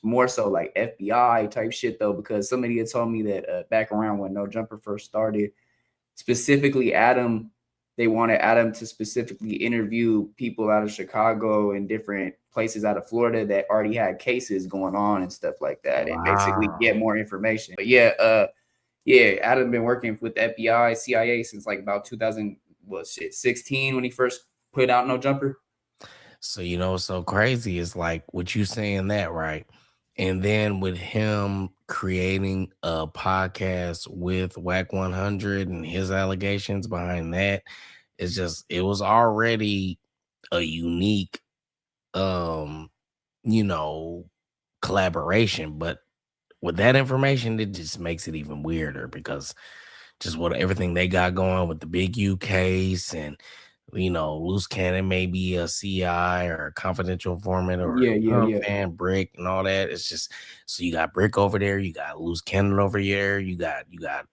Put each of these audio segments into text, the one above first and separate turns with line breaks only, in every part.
more so like FBI type shit though, because somebody had told me that back around when No Jumper first started, specifically Adam, they wanted Adam to specifically interview people out of Chicago and different places out of Florida that already had cases going on and stuff like that, and basically get more information. But yeah, Adam been working with the FBI, CIA since like about 2016 when he first put out No Jumper.
So you know what's so crazy is like what you saying that, right? And then with him creating a podcast with Whack 100 and his allegations behind that, it's just it was already a unique you know, collaboration, but with that information, it just makes it even weirder because just what everything they got going with the Big U case and Loose Cannon may be a CI or a confidential informant or fan Brick and all that. It's just so you got Brick over there, you got Loose Cannon over here, you got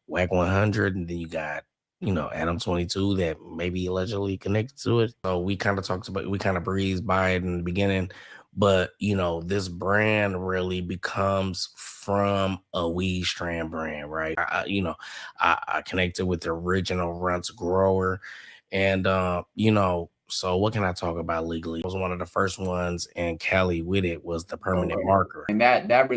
Whack 100, and then you got Adam 22 that maybe allegedly connected to it. So we kind of breezed by it in the beginning. But this brand really becomes from a weed strand brand, right? I connected with the original Runtz grower, and so what can I talk about legally? It was one of the first ones, and Cali with it was the permanent marker,
and that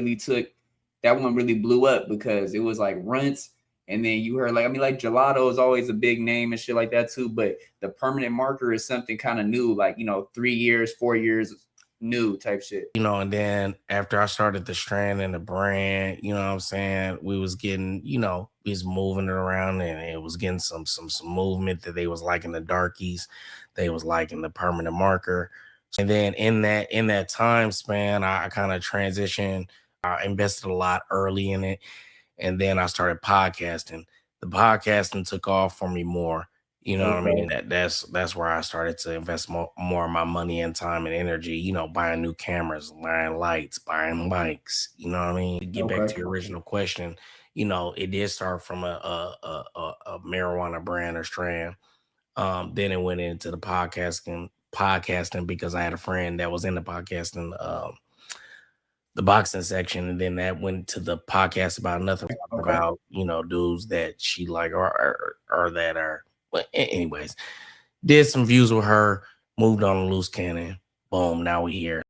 one really blew up because it was like Runtz. And then you heard like Gelato is always a big name and shit like that too. But the permanent marker is something kind of new, like 3 years, 4 years new type shit.
And then after I started the strand and the brand, you know what I'm saying, we was getting, we was moving it around, and it was getting some movement that they was liking the darkies, they was liking the permanent marker. And then in that time span, I kind of transitioned. I invested a lot early in it. And then I started podcasting. The podcasting took off for me more. You know what I mean? That's where I started to invest more of my money and time and energy, buying new cameras, buying lights, buying mics, you know what I mean? To get back to your original question, it did start from a marijuana brand or strand. Then it went into the podcasting because I had a friend that was in the podcasting the boxing section, and then that went to the podcast about nothing, about dudes that she like or that are. But anyways, did some views with her, moved on to Loose Cannon. Boom, now we here.